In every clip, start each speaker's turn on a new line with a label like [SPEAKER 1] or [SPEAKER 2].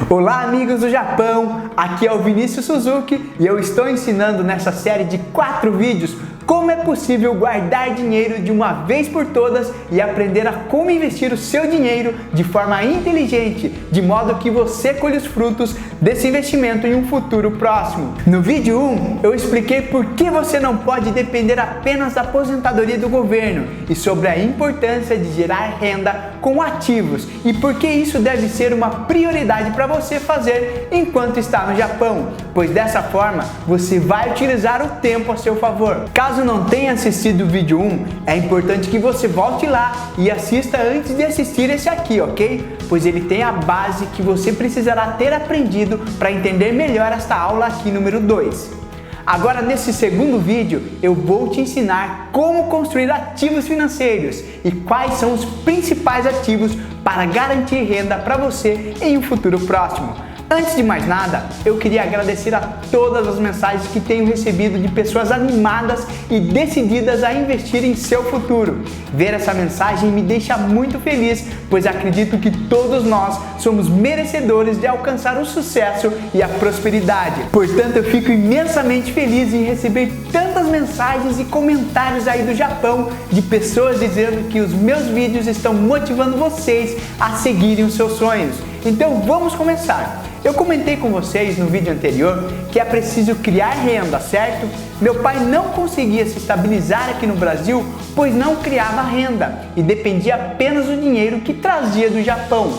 [SPEAKER 1] Olá amigos do Japão, aqui é o Vinícius Suzuki e eu estou ensinando nessa série de 4 vídeos como é possível guardar dinheiro de uma vez por todas e aprender a como investir o seu dinheiro de forma inteligente, de modo que você colhe os frutos desse investimento em um futuro próximo. No vídeo 1, eu expliquei por que você não pode depender apenas da aposentadoria do governo e sobre a importância de gerar renda com ativos e por que isso deve ser uma prioridade para você fazer enquanto está no Japão, pois dessa forma você vai utilizar o tempo a seu favor. Caso não tenha assistido o vídeo 1, é importante que você volte lá e assista antes de assistir esse aqui, ok? Pois ele tem a base que você precisará ter aprendido para entender melhor esta aula aqui número 2. Agora nesse segundo vídeo eu vou te ensinar como construir ativos financeiros e quais são os principais ativos para garantir renda para você em um futuro próximo. Antes de mais nada, eu queria agradecer a todas as mensagens que tenho recebido de pessoas animadas e decididas a investir em seu futuro. Ver essa mensagem me deixa muito feliz, pois acredito que todos nós somos merecedores de alcançar o sucesso e a prosperidade. Portanto, eu fico imensamente feliz em receber tantas mensagens e comentários aí do Japão de pessoas dizendo que os meus vídeos estão motivando vocês a seguirem os seus sonhos. Então vamos começar! Eu comentei com vocês no vídeo anterior que é preciso criar renda, certo? Meu pai não conseguia se estabilizar aqui no Brasil, pois não criava renda e dependia apenas do dinheiro que trazia do Japão.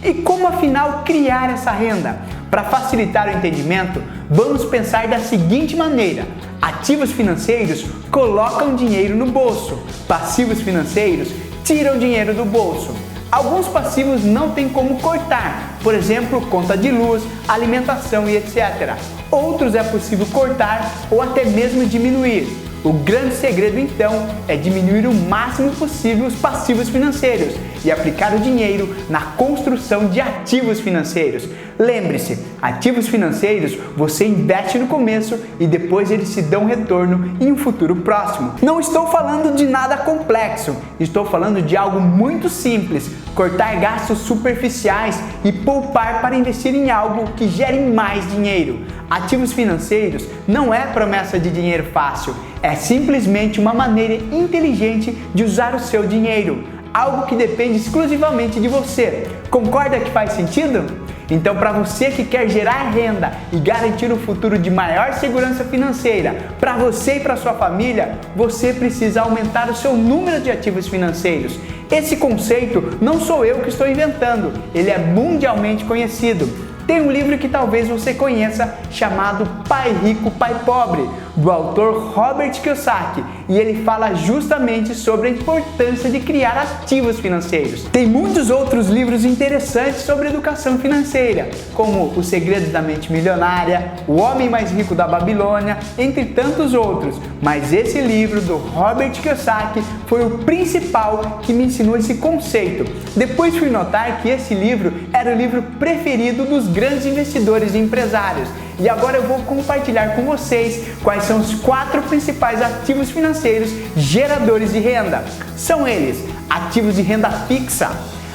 [SPEAKER 1] E como afinal criar essa renda? Para facilitar o entendimento, vamos pensar da seguinte maneira: ativos financeiros colocam dinheiro no bolso, passivos financeiros tiram dinheiro do bolso. Alguns passivos não tem como cortar, por exemplo, conta de luz, alimentação e etc. Outros é possível cortar ou até mesmo diminuir. O grande segredo então é diminuir o máximo possível os passivos financeiros e aplicar o dinheiro na construção de ativos financeiros. Lembre-se, ativos financeiros você investe no começo e depois eles se dão retorno em um futuro próximo. Não estou falando de nada complexo, estou falando de algo muito simples: cortar gastos superficiais e poupar para investir em algo que gere mais dinheiro. Ativos financeiros não é promessa de dinheiro fácil, é simplesmente uma maneira inteligente de usar o seu dinheiro, algo que depende exclusivamente de você. Concorda que faz sentido? Então, para você que quer gerar renda e garantir um futuro de maior segurança financeira para você e para sua família, você precisa aumentar o seu número de ativos financeiros. Esse conceito não sou eu que estou inventando, ele é mundialmente conhecido. Tem um livro que talvez você conheça chamado Pai Rico, Pai Pobre, do autor Robert Kiyosaki, e ele fala justamente sobre a importância de criar ativos financeiros. Tem muitos outros livros interessantes sobre educação financeira, como Os Segredos da Mente Milionária, O Homem Mais Rico da Babilônia, entre tantos outros, mas esse livro do Robert Kiyosaki foi o principal que me ensinou esse conceito. Depois fui notar que esse livro era o livro preferido dos grandes investidores e empresários. E agora eu vou compartilhar com vocês quais são os 4 principais ativos financeiros geradores de renda. São eles: ativos de renda fixa,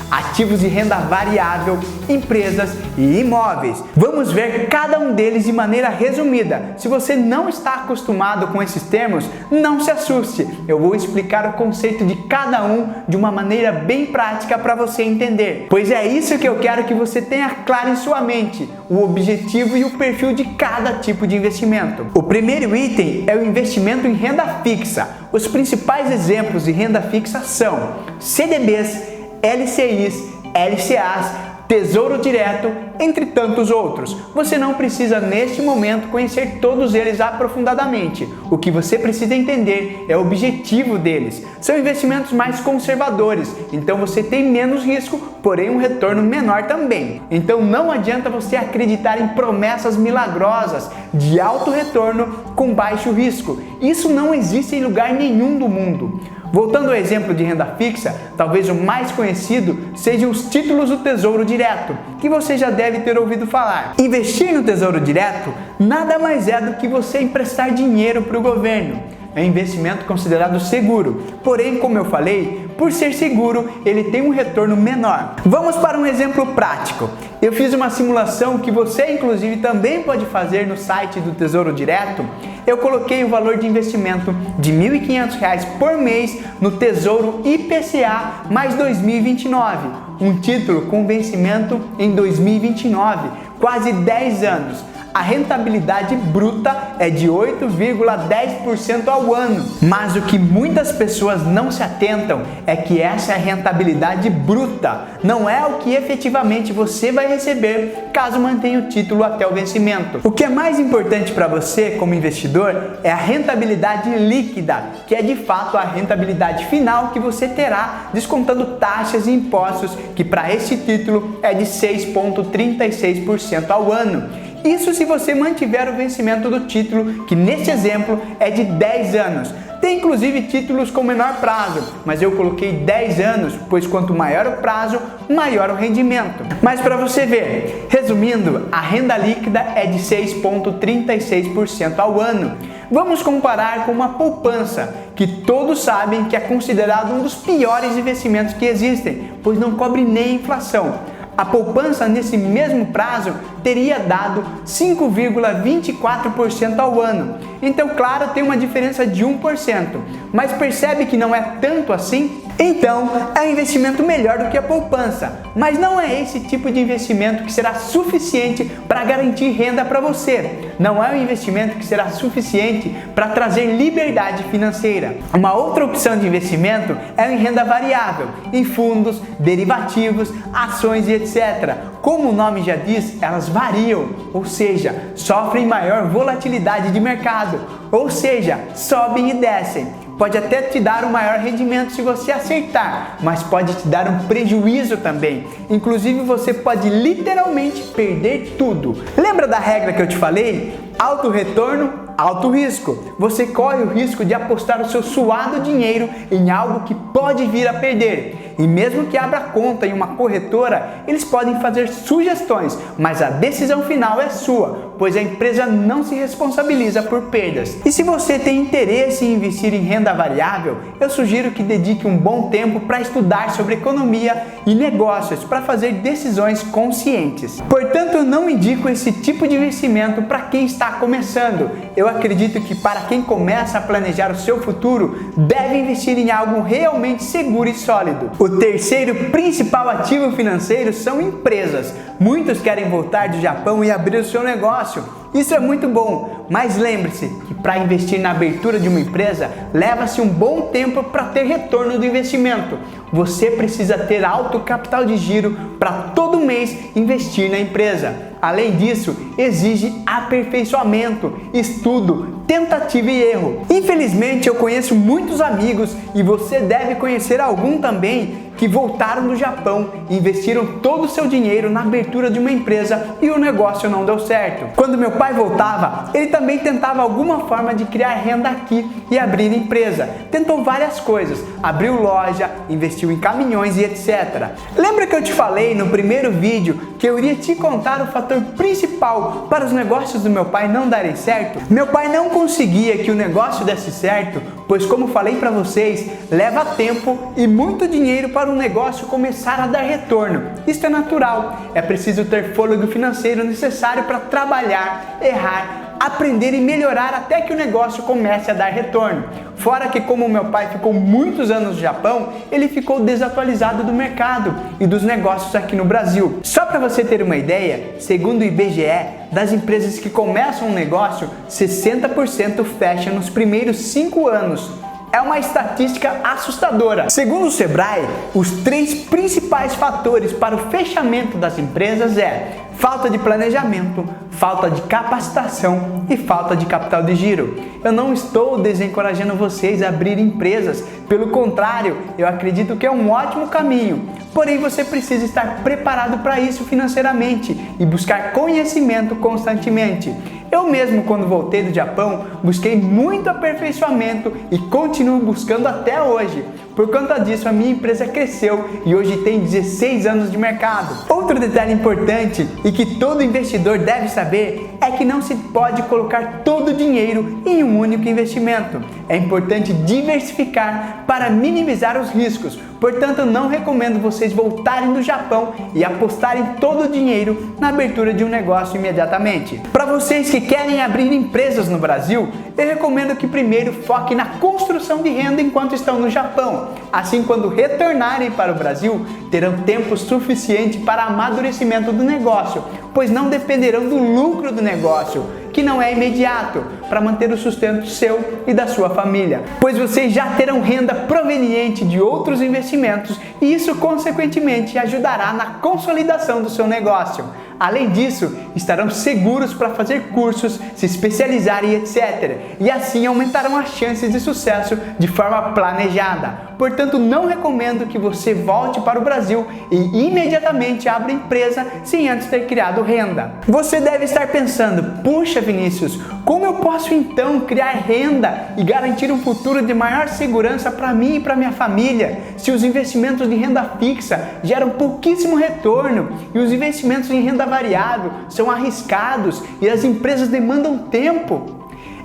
[SPEAKER 1] ativos de renda variável, empresas e imóveis. Vamos ver cada um deles de maneira resumida. Se você não está acostumado com esses termos, não se assuste. Eu vou explicar o conceito de cada um de uma maneira bem prática para você entender. Pois é isso que eu quero que você tenha claro em sua mente: o objetivo e o perfil de cada tipo de investimento. O primeiro item é o investimento em renda fixa. Os principais exemplos de renda fixa são CDBs, LCIs, LCAs, Tesouro Direto, entre tantos outros. Você não precisa neste momento conhecer todos eles aprofundadamente. O que você precisa entender é o objetivo deles. São investimentos mais conservadores, então você tem menos risco, porém um retorno menor também. Então não adianta você acreditar em promessas milagrosas de alto retorno com baixo risco. Isso não existe em lugar nenhum do mundo. Voltando ao exemplo de renda fixa, talvez o mais conhecido sejam os títulos do Tesouro Direto, que você já deve ter ouvido falar. Investir no Tesouro Direto nada mais é do que você emprestar dinheiro para o governo. É um investimento considerado seguro, porém, como eu falei, por ser seguro, ele tem um retorno menor. Vamos para um exemplo prático. Eu fiz uma simulação que você inclusive também pode fazer no site do Tesouro Direto. Eu coloquei o valor de investimento de R$ 1.500 por mês no Tesouro IPCA mais 2029, um título com vencimento em 2029, quase 10 anos. A rentabilidade bruta é de 8,10% ao ano. Mas o que muitas pessoas não se atentam é que essa é a rentabilidade bruta, não é o que efetivamente você vai receber caso mantenha o título até o vencimento. O que é mais importante para você como investidor é a rentabilidade líquida, que é de fato a rentabilidade final que você terá descontando taxas e impostos, que para esse título é de 6,36% ao ano. Isso se você mantiver o vencimento do título, que neste exemplo é de 10 anos. Tem inclusive títulos com menor prazo, mas eu coloquei 10 anos, pois quanto maior o prazo, maior o rendimento. Mas para você ver, resumindo, a renda líquida é de 6,36% ao ano. Vamos comparar com uma poupança, que todos sabem que é considerado um dos piores investimentos que existem, pois não cobre nem a inflação. A poupança nesse mesmo prazo teria dado 5,24% ao ano. Então, claro, tem uma diferença de 1%, mas percebe que não é tanto assim? Então, é um investimento melhor do que a poupança, mas não é esse tipo de investimento que será suficiente para garantir renda para você. Não é um investimento que será suficiente para trazer liberdade financeira. Uma outra opção de investimento é em renda variável, em fundos, derivativos, ações e etc. Como o nome já diz, elas variam, ou seja, sofrem maior volatilidade de mercado, ou seja, sobem e descem. Pode até te dar um maior rendimento se você acertar, mas pode te dar um prejuízo também. Inclusive você pode literalmente perder tudo. Lembra da regra que eu te falei? Alto retorno, alto risco. Você corre o risco de apostar o seu suado dinheiro em algo que pode vir a perder. E mesmo que abra conta em uma corretora, eles podem fazer sugestões, mas a decisão final é sua, pois a empresa não se responsabiliza por perdas. E se você tem interesse em investir em renda variável, eu sugiro que dedique um bom tempo para estudar sobre economia e negócios para fazer decisões conscientes. Portanto, eu não indico esse tipo de investimento para quem está começando. Eu acredito que para quem começa a planejar o seu futuro, deve investir em algo realmente seguro e sólido. O terceiro principal ativo financeiro são empresas. Muitos querem voltar do Japão e abrir o seu negócio. Isso é muito bom, mas lembre-se que para investir na abertura de uma empresa, leva-se um bom tempo para ter retorno do investimento. Você precisa ter alto capital de giro para todo mês investir na empresa. Além disso, exige aperfeiçoamento, estudo, tentativa e erro. Infelizmente, eu conheço muitos amigos, e você deve conhecer algum também, que voltaram do Japão e investiram todo o seu dinheiro na abertura de uma empresa e o negócio não deu certo. Quando meu pai voltava, ele também tentava alguma forma de criar renda aqui e abrir empresa. Tentou várias coisas, abriu loja, investiu em caminhões e etc. Lembra que eu te falei no primeiro vídeo que eu iria te contar o fator principal para os negócios do meu pai não darem certo? Meu pai não conseguia que o negócio desse certo, pois como falei para vocês, leva tempo e muito dinheiro para um negócio começar a dar retorno. Isso é natural, é preciso ter fôlego financeiro necessário para trabalhar, errar, aprender e melhorar até que o negócio comece a dar retorno. Fora que, como meu pai ficou muitos anos no Japão, ele ficou desatualizado do mercado e dos negócios aqui no Brasil. Só para você ter uma ideia, segundo o IBGE, das empresas que começam um negócio, 60% fecham nos primeiros 5 anos. É uma estatística assustadora. Segundo o Sebrae, os 3 principais fatores para o fechamento das empresas é falta de planejamento, falta de capacitação e falta de capital de giro. Eu não estou desencorajando vocês a abrir empresas, pelo contrário, eu acredito que é um ótimo caminho. Porém, você precisa estar preparado para isso financeiramente e buscar conhecimento constantemente. Eu mesmo, quando voltei do Japão, busquei muito aperfeiçoamento e continuo buscando até hoje. Por conta disso, a minha empresa cresceu e hoje tem 16 anos de mercado. Outro detalhe importante e que todo investidor deve saber é que não se pode colocar todo o dinheiro em um único investimento. É importante diversificar para minimizar os riscos, Portanto, não recomendo vocês voltarem do Japão e apostarem todo o dinheiro na abertura de um negócio imediatamente. Para vocês que querem abrir empresas no Brasil, eu recomendo que primeiro foquem na construção de renda enquanto estão no Japão. Assim, quando retornarem para o Brasil, terão tempo suficiente para amadurecimento do negócio, pois não dependerão do lucro do negócio, que não é imediato, para manter o sustento seu e da sua família, pois vocês já terão renda proveniente de outros investimentos e isso, consequentemente, ajudará na consolidação do seu negócio. Além disso, estarão seguros para fazer cursos, se especializarem, etc. E assim aumentarão as chances de sucesso de forma planejada. Portanto, não recomendo que você volte para o Brasil e imediatamente abra empresa sem antes ter criado renda. Você deve estar pensando: puxa, Vinícius, como eu posso então criar renda e garantir um futuro de maior segurança para mim e para minha família, se os investimentos de renda fixa geram pouquíssimo retorno e os investimentos em renda variável são arriscados e as empresas demandam tempo?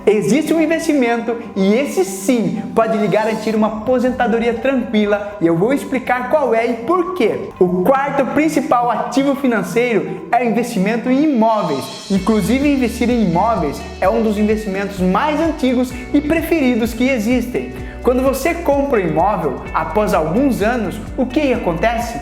[SPEAKER 1] Existe um investimento e esse sim pode lhe garantir uma aposentadoria tranquila e eu vou explicar qual é e por quê. O quarto principal ativo financeiro é o investimento em imóveis. Inclusive, investir em imóveis é um dos investimentos mais antigos e preferidos que existem. Quando você compra um imóvel, após alguns anos, o que acontece?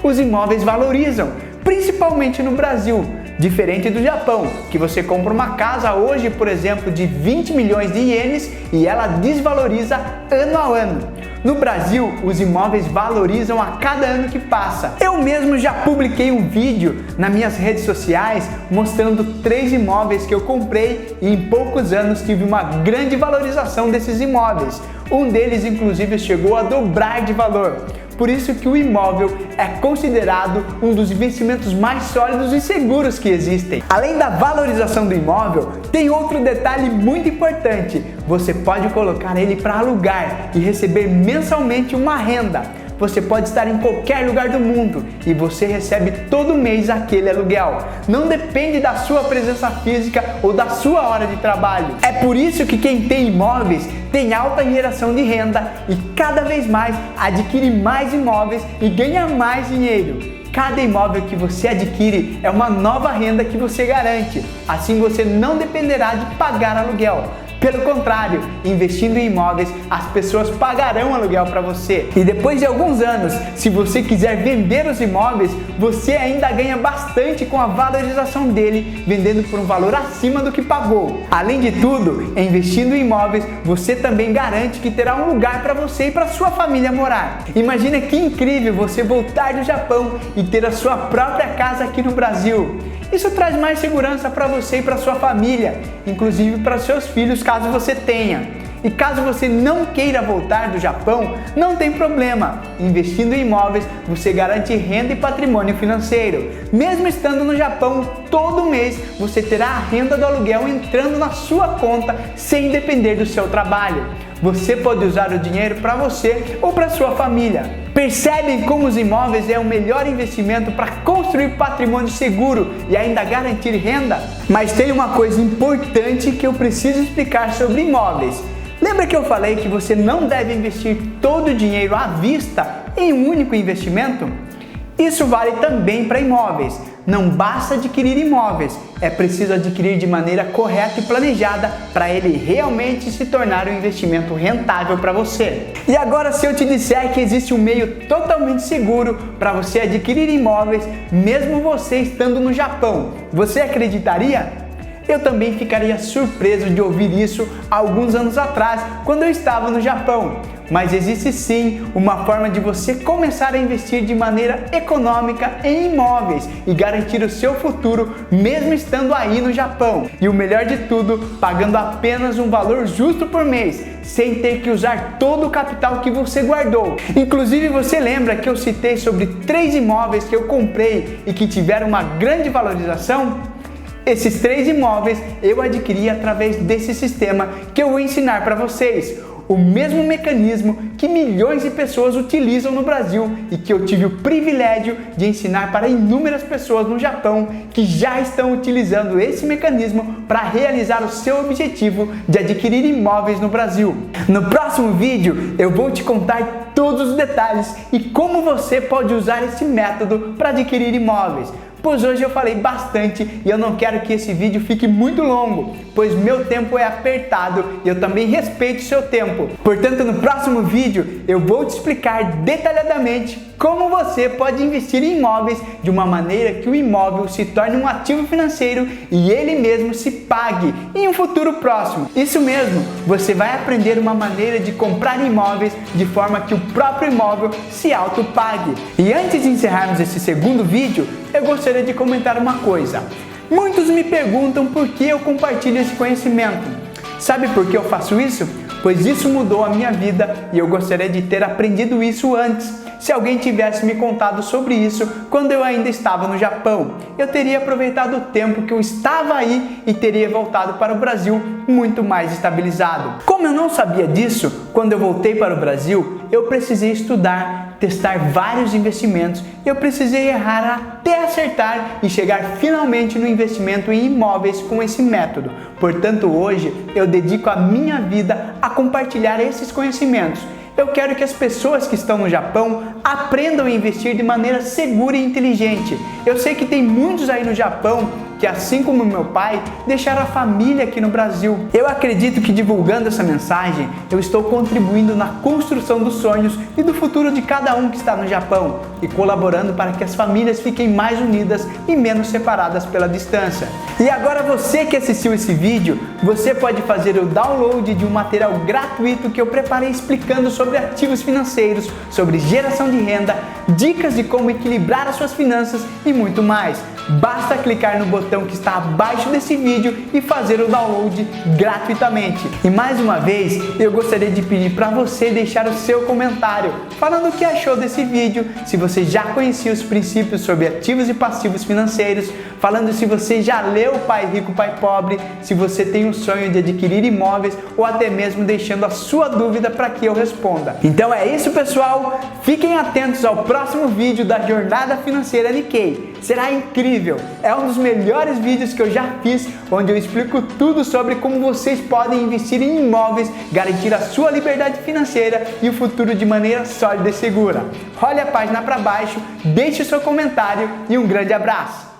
[SPEAKER 1] Os imóveis valorizam, principalmente no Brasil. Diferente do Japão, que você compra uma casa hoje, por exemplo, de 20 milhões de ienes e ela desvaloriza ano a ano. No Brasil, os imóveis valorizam a cada ano que passa. Eu mesmo já publiquei um vídeo nas minhas redes sociais mostrando 3 imóveis que eu comprei e em poucos anos tive uma grande valorização desses imóveis. Um deles, inclusive, chegou a dobrar de valor. Por isso que o imóvel é considerado um dos investimentos mais sólidos e seguros que existem. Além da valorização do imóvel, tem outro detalhe muito importante. Você pode colocar ele para alugar e receber mensalmente uma renda. Você pode estar em qualquer lugar do mundo e você recebe todo mês aquele aluguel. Não depende da sua presença física ou da sua hora de trabalho. É por isso que quem tem imóveis tem alta geração de renda e cada vez mais adquire mais imóveis e ganha mais dinheiro. Cada imóvel que você adquire é uma nova renda que você garante. Assim você não dependerá de pagar aluguel. Pelo contrário, investindo em imóveis, as pessoas pagarão aluguel para você. E depois de alguns anos, se você quiser vender os imóveis, você ainda ganha bastante com a valorização dele, vendendo por um valor acima do que pagou. Além de tudo, investindo em imóveis, você também garante que terá um lugar para você e para sua família morar. Imagina que incrível você voltar do Japão e ter a sua própria casa aqui no Brasil. Isso traz mais segurança para você e para sua família, inclusive para seus filhos, caso você tenha. E caso você não queira voltar do Japão, não tem problema. Investindo em imóveis, você garante renda e patrimônio financeiro. Mesmo estando no Japão, todo mês você terá a renda do aluguel entrando na sua conta sem depender do seu trabalho. Você pode usar o dinheiro para você ou para sua família. Percebem como os imóveis é o melhor investimento para construir patrimônio seguro e ainda garantir renda? Mas tem uma coisa importante que eu preciso explicar sobre imóveis. Lembra que eu falei que você não deve investir todo o dinheiro à vista em um único investimento? Isso vale também para imóveis. Não basta adquirir imóveis, é preciso adquirir de maneira correta e planejada para ele realmente se tornar um investimento rentável para você. E agora, se eu te disser que existe um meio totalmente seguro para você adquirir imóveis, mesmo você estando no Japão, você acreditaria? Eu também ficaria surpreso de ouvir isso há alguns anos atrás, quando eu estava no Japão. Mas existe sim uma forma de você começar a investir de maneira econômica em imóveis e garantir o seu futuro mesmo estando aí no Japão. E o melhor de tudo, pagando apenas um valor justo por mês, sem ter que usar todo o capital que você guardou. Inclusive, você lembra que eu citei sobre 3 imóveis que eu comprei e que tiveram uma grande valorização? Esses 3 imóveis eu adquiri através desse sistema que eu vou ensinar para vocês. O mesmo mecanismo que milhões de pessoas utilizam no Brasil e que eu tive o privilégio de ensinar para inúmeras pessoas no Japão que já estão utilizando esse mecanismo para realizar o seu objetivo de adquirir imóveis no Brasil. No próximo vídeo eu vou te contar todos os detalhes e como você pode usar esse método para adquirir imóveis. Pois hoje eu falei bastante e eu não quero que esse vídeo fique muito longo, pois meu tempo é apertado e eu também respeito o seu tempo. Portanto, no próximo vídeo eu vou te explicar detalhadamente como você pode investir em imóveis de uma maneira que o imóvel se torne um ativo financeiro e ele mesmo se pague em um futuro próximo. Isso mesmo, você vai aprender uma maneira de comprar imóveis de forma que o próprio imóvel se autopague. E antes de encerrarmos esse segundo vídeo, eu gostaria de comentar uma coisa. Muitos me perguntam por que eu compartilho esse conhecimento. Sabe por que eu faço isso? Pois isso mudou a minha vida e eu gostaria de ter aprendido isso antes. Se alguém tivesse me contado sobre isso quando eu ainda estava no Japão, eu teria aproveitado o tempo que eu estava aí e teria voltado para o Brasil muito mais estabilizado. Como eu não sabia disso, quando eu voltei para o Brasil, eu precisei estudar, testar vários investimentos, eu precisei errar até acertar e chegar finalmente no investimento em imóveis com esse método. Portanto, hoje eu dedico a minha vida a compartilhar esses conhecimentos. Eu quero que as pessoas que estão no Japão aprendam a investir de maneira segura e inteligente. Eu sei que tem muitos aí no Japão que, assim como meu pai, deixaram a família aqui no Brasil. Eu acredito que divulgando essa mensagem, eu estou contribuindo na construção dos sonhos e do futuro de cada um que está no Japão e colaborando para que as famílias fiquem mais unidas e menos separadas pela distância. E agora você que assistiu esse vídeo, você pode fazer o download de um material gratuito que eu preparei explicando sobre ativos financeiros, sobre geração de renda, dicas de como equilibrar as suas finanças e muito mais. Basta clicar no botão que está abaixo desse vídeo e fazer o download gratuitamente. E mais uma vez, eu gostaria de pedir para você deixar o seu comentário, falando o que achou desse vídeo, se você já conhecia os princípios sobre ativos e passivos financeiros, falando se você já leu Pai Rico, Pai Pobre, se você tem o sonho de adquirir imóveis ou até mesmo deixando a sua dúvida para que eu responda. Então é isso, pessoal, fiquem atentos ao próximo vídeo da Jornada Financeira Nikkei. Será incrível, é um dos melhores vídeos que eu já fiz, onde eu explico tudo sobre como vocês podem investir em imóveis, garantir a sua liberdade financeira e o futuro de maneira sólida e segura. Role a página para baixo, deixe o seu comentário e um grande abraço!